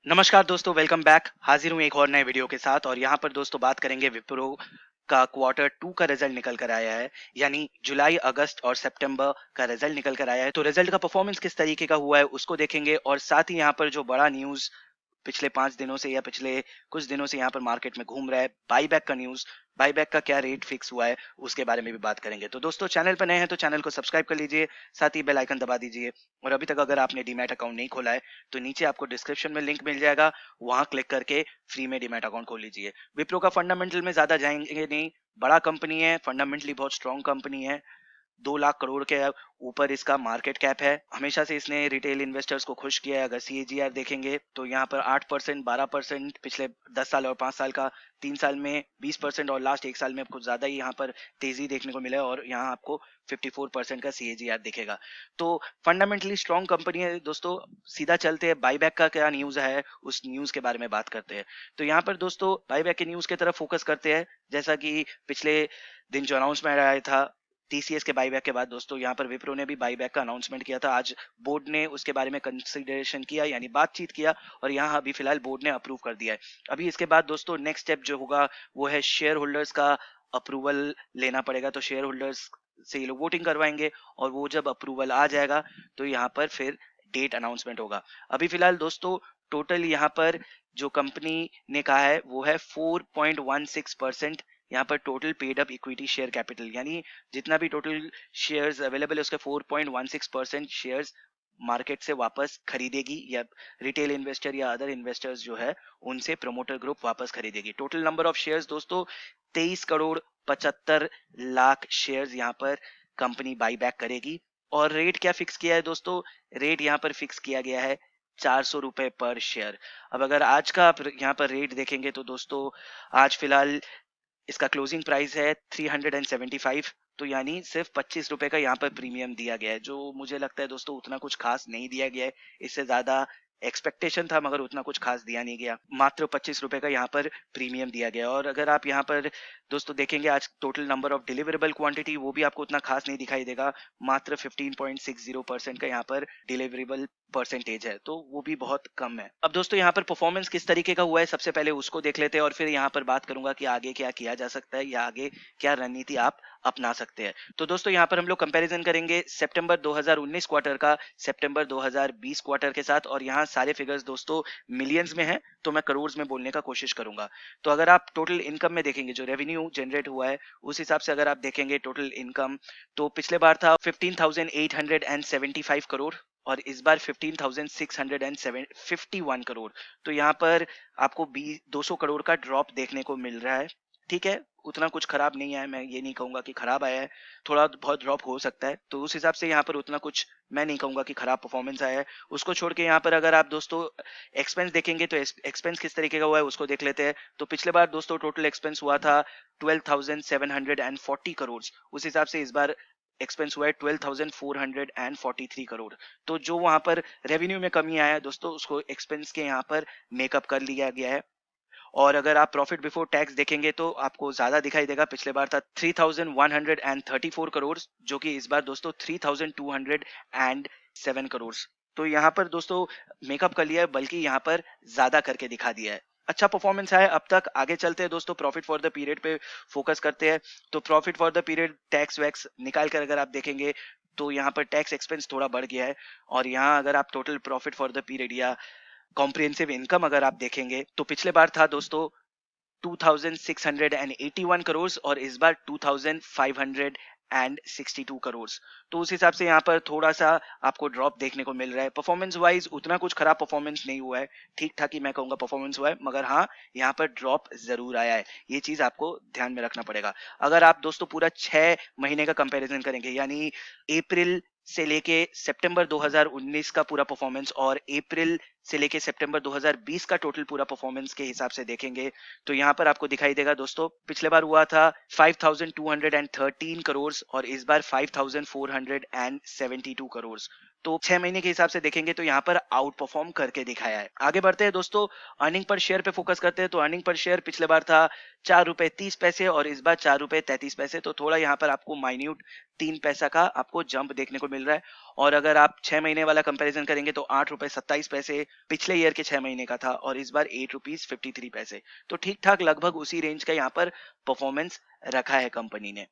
नमस्कार दोस्तों, welcome back. हाजिर हूँ एक और नए वीडियो के साथ और यहाँ पर दोस्तों बात करेंगे विप्रो का क्वार्टर टू का रिजल्ट निकल कर आया है। यानी जुलाई, अगस्त और सितंबर का रिजल्ट निकल कर आया है। तो रिजल्ट का परफॉर्मेंस किस तरीके का हुआ है उसको देखेंगे और साथ ही यहाँ पर जो बड़ा न्यूज़ पिछले 5 दिनों से या पिछले कुछ दिनों से यहाँ पर मार्केट में घूम रहा है, बाईबैक का न्यूज़, बाईबैक का क्या रेट फिक्स हुआ है, उसके बारे में भी बात करेंगे। तो दोस्तों चैनल पर नए हैं तो चैनल को सब्सक्राइब कर लीजिए, साथ ही बेल आइकन दबा दीजिए। और अभी तक अगर आपने डीमैट अकाउंट नहीं खोला है तो नीचे आपको डिस्क्रिप्शन में लिंक मिल जाएगा, वहां क्लिक करके फ्री में डीमैट अकाउंट खोल लीजिए। विप्रो का फंडामेंटल में ज्यादा जाएंगे नहीं, बड़ा कंपनी है, फंडामेंटली बहुत स्ट्रॉन्ग कंपनी है। 2 लाख करोड़ के ऊपर इसका मार्केट कैप है। हमेशा से इसने रिटेल इन्वेस्टर्स को खुश किया है। अगर सीएजीआर देखेंगे तो यहाँ पर 8%, 12% पिछले 10 साल और 5 साल का, 3 साल में 20% और लास्ट 1 साल में कुछ ज्यादा ही यहाँ पर तेजी देखने को मिला है और यहाँ आपको 54% का सीएजीआर दिखेगा। तो फंडामेंटली स्ट्रॉन्ग कंपनी है दोस्तों। सीधा चलते हैं बाईबैक का क्या न्यूज है, उस न्यूज के बारे में बात करते हैं। तो यहाँ पर दोस्तों बाईबैक के न्यूज की तरफ फोकस करते हैं। जैसा कि पिछले दिन जो अनाउंसमेंट आया था टीसीएस के बाईबैक के बाद दोस्तों, यहाँ पर विप्रो ने भी बाईबैक का अनाउंसमेंट किया था। आज बोर्ड ने उसके बारे में कंसिडरेशन किया, यानी बातचीत किया, और यहाँ अभी फिलहाल बोर्ड ने अप्रूव कर दिया है। अभी इसके बाद दोस्तों नेक्स्ट स्टेप जो होगा वो है शेयर होल्डर्स का अप्रूवल लेना पड़ेगा। तो शेयर होल्डर्स से ये लोग वोटिंग करवाएंगे और वो जब अप्रूवल आ जाएगा तो यहाँ पर फिर डेट अनाउंसमेंट होगा। अभी फिलहाल दोस्तों टोटल यहाँ पर जो कंपनी ने कहा है वो है 4.16%। यहाँ पर total paid up equity share capital, यानी जितना भी टोटल शेयर्स अवेलेबल है उसके 4.16% शेयर्स मार्केट से वापस खरीदेगी, या रिटेल इन्वेस्टर या अदर इन्वेस्टर्स जो है उनसे प्रमोटर ग्रुप वापस खरीदेगी। टोटल नंबर ऑफ शेयर्स दोस्तों 23 करोड़ 75 लाख शेयर्स यहाँ पर कंपनी बाई बैक करेगी। और रेट क्या फिक्स किया है दोस्तों? रेट यहाँ पर फिक्स किया गया है 400 रुपए पर शेयर। अब अगर आज का आप यहाँ पर रेट देखेंगे तो दोस्तों आज फिलहाल इसका क्लोजिंग प्राइस है 375। तो यानी सिर्फ 25 रुपए का यहाँ पर प्रीमियम दिया गया है, जो मुझे लगता है दोस्तों उतना कुछ खास नहीं दिया गया है। इससे ज्यादा एक्सपेक्टेशन था मगर उतना कुछ खास दिया नहीं गया। मात्र 25 रुपए का यहाँ पर प्रीमियम दिया गया। और अगर आप यहाँ पर दोस्तों देखेंगे आज total number of deliverable quantity, वो भी आपको उतना खास नहीं दिखाई देगा। मात्र 15.60% का यहाँ पर डिलीवरेबल परसेंटेज है, तो वो भी बहुत कम है। अब दोस्तों यहाँ पर परफॉर्मेंस किस तरीके का हुआ है सबसे पहले उसको देख लेते हैं और फिर यहाँ पर बात करूंगा कि आगे क्या किया जा सकता है या आगे क्या रणनीति आप अपना सकते हैं। तो दोस्तों यहाँ पर हम लोग कंपैरिजन करेंगे सितंबर 2019 क्वार्टर का सितंबर 2020 क्वार्टर के साथ, और यहाँ सारे फिगर्स दोस्तों मिलियंस में हैं तो मैं करोड़ में बोलने का कोशिश करूंगा। तो अगर आप टोटल इनकम में देखेंगे, जो रेवेन्यू जनरेट हुआ है उस हिसाब से अगर आप देखेंगे टोटल इनकम, तो पिछले बार था 15,875 करोड़ और इस बार 15,651 करोड़। तो यहाँ पर आपको 200 करोड़ का ड्रॉप देखने को मिल रहा है। ठीक है, उतना कुछ खराब नहीं आया, मैं ये नहीं कहूंगा कि खराब आया है, थोड़ा बहुत ड्रॉप हो सकता है। तो उस हिसाब से यहाँ पर उतना कुछ मैं नहीं कहूंगा कि खराब परफॉर्मेंस आया है। उसको छोड़ के यहाँ पर अगर आप दोस्तों एक्सपेंस देखेंगे तो एक्सपेंस किस तरीके का हुआ है उसको देख लेते हैं। तो पिछले बार दोस्तों टोटल एक्सपेंस हुआ था 12,740 करोड़। उस हिसाब से इस बार एक्सपेंस हुआ है 12,443 करोड़। तो जो वहां पर रेवेन्यू में कमी आया है दोस्तों उसको एक्सपेंस के यहाँ पर मेकअप कर लिया गया है। और अगर आप प्रॉफिट बिफोर टैक्स देखेंगे तो आपको ज्यादा दिखाई देगा। पिछले बार था 3,134 करोड़, जो कि इस बार दोस्तों 3,207 करोड़। तो यहाँ पर दोस्तों मेकअप कर लिया है, बल्कि यहाँ पर ज्यादा करके दिखा दिया है। अच्छा परफॉर्मेंस है अब तक। आगे चलते हैं दोस्तों, प्रॉफिट फॉर द पीरियड पे फोकस करते हैं। तो profit for the period tax wax निकाल कर अगर आप देखेंगे तो यहाँ पर टैक्स एक्सपेंस थोड़ा बढ़ गया है। और यहाँ अगर आप total profit for the period या कॉम्प्रिहेंसिव इनकम अगर आप देखेंगे तो पिछले बार था दोस्तों 2,681 करोड़ और इस बार 2,562 करोड़। तो उस हिसाब से यहाँ पर थोड़ा सा आपको ड्रॉप देखने को मिल रहा है। परफॉर्मेंस वाइज उतना कुछ खराब परफॉर्मेंस नहीं हुआ है, ठीक ठाक ही मैं कहूंगा परफॉर्मेंस हुआ है, मगर हाँ यहाँ पर ड्रॉप जरूर आया है, ये चीज आपको ध्यान में रखना पड़ेगा। अगर आप दोस्तों पूरा 6 महीने का कंपैरिजन करेंगे, यानी अप्रैल से लेके सितंबर 2019 का पूरा परफॉर्मेंस और अप्रैल से लेके सितंबर 2020 का टोटल पूरा परफॉर्मेंस के हिसाब से देखेंगे, तो यहाँ पर आपको दिखाई देगा दोस्तों पिछले बार हुआ था 5,213 करोड़ और इस बार 5,472 करोड़। तो 6 महीने के हिसाब से देखेंगे तो यहाँ पर आउट परफॉर्म करके दिखाया है। आगे बढ़ते हैं दोस्तों, अर्निंग पर शेयर पे फोकस करते हैं। तो अर्निंग पर शेयर पिछले बार था 4 रुपए 30 पैसे और इस बार 4 रुपए 33 पैसे। तो थोड़ा यहाँ पर आपको माइन्यूट 3 पैसा का आपको जंप देखने को मिल रहा है। और अगर आप 6 महीने वाला कंपैरिजन करेंगे तो 8 रुपए 27 पैसे पिछले ईयर के 6 महीने का था और इस बार 8 रुपीज 53 पैसे। तो ठीक ठाक लगभग उसी रेंज का यहाँ पर परफॉर्मेंस रखा है कंपनी ने।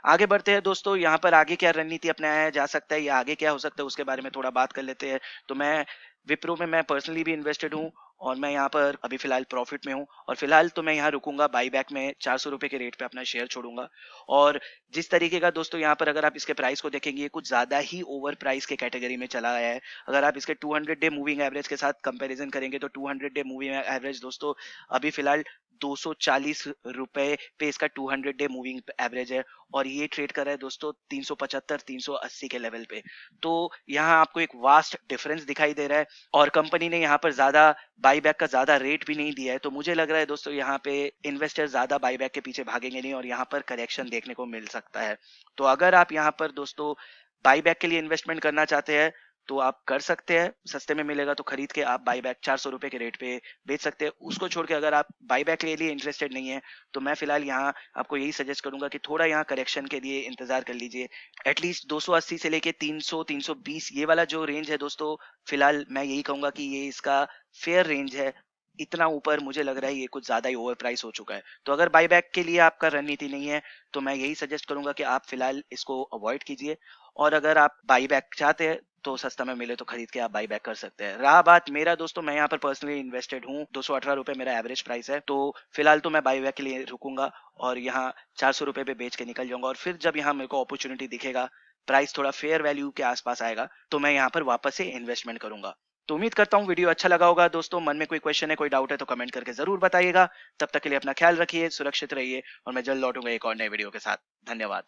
आगे बढ़ते हैं दोस्तों, यहाँ पर आगे क्या रणनीति अपनाया जा सकता है या आगे क्या हो सकता है उसके बारे में थोड़ा बात कर लेते हैं। तो मैं विप्रो में मैं पर्सनली भी इन्वेस्टेड हूँ और मैं यहाँ पर अभी फिलहाल प्रॉफिट में हूँ और फिलहाल तो मैं यहाँ रुकूंगा, बाई बैक में 400 रुपए के रेट पे अपना शेयर छोड़ूंगा। और जिस तरीके का दोस्तों यहाँ पर अगर आप इसके प्राइस को देखेंगे, ये कुछ ज्यादा ही ओवर प्राइस के कैटेगरी में चला गया है। अगर आप इसके 200 डे मूविंग एवरेज के साथ कंपैरिजन करेंगे तो 200 डे मूविंग एवरेज दोस्तों अभी फिलहाल 240 रुपए पे इसका 200 डे मूविंग एवरेज है और ये ट्रेड कर रहा है दोस्तों 375 380 के लेवल पे। तो यहाँ आपको एक वास्ट डिफरेंस दिखाई दे रहा है और कंपनी ने यहाँ पर ज्यादा बाईबैक का ज्यादा रेट भी नहीं दिया है। तो मुझे लग रहा है दोस्तों यहाँ पे इन्वेस्टर ज्यादा बाईबैक के पीछे भागेंगे नहीं और यहाँ पर करेक्शन देखने को मिल सकता है। तो अगर आप यहाँ पर दोस्तों बाईबैक के लिए इन्वेस्टमेंट करना चाहते हैं तो आप कर सकते हैं, सस्ते में मिलेगा तो खरीद के आप बाईबैक 400 रुपए के रेट पे बेच सकते हैं। उसको छोड़ के अगर आप बाईबैक के लिए इंटरेस्टेड नहीं है तो मैं फिलहाल यहाँ आपको यही सजेस्ट करूंगा कि थोड़ा यहाँ करेक्शन के लिए इंतजार कर लीजिए। एटलीस्ट 280 से लेके 300 320 ये वाला जो रेंज है दोस्तों, फिलहाल मैं यही कहूंगा कि ये इसका फेयर रेंज है। इतना ऊपर मुझे लग रहा है ये कुछ ज्यादा ही ओवर प्राइस हो चुका है। तो अगर बाईबैक के लिए आपका रणनीति नहीं है तो मैं यही सजेस्ट करूंगा कि आप फिलहाल इसको अवॉइड कीजिए और अगर आप बाईबैक चाहते हैं तो सस्ता में मिले तो खरीद के आप बाई बैक कर सकते हैं। रहा बात मेरा दोस्तों, मैं यहाँ पर पर्सनली इन्वेस्टेड हूँ, 218 रुपए मेरा एवरेज प्राइस है। तो फिलहाल तो मैं बाई बैक के लिए रुकूंगा और यहाँ 400 रुपए पे बेच के निकल जाऊंगा और फिर जब यहाँ मेरे को अपॉर्चुनिटी दिखेगा, प्राइस थोड़ा फेयर वैल्यू के आसपास आएगा तो मैं यहाँ पर वापस से इन्वेस्टमेंट करूंगा। तो उम्मीद करता हूँ वीडियो अच्छा लगा होगा दोस्तों। मन में कोई क्वेश्चन है, कोई डाउट है तो कमेंट करके जरूर बताइएगा। तब तक के लिए अपना ख्याल रखिए, सुरक्षित रहिए और मैं जल्द लौटूंगा एक और नए वीडियो के साथ। धन्यवाद।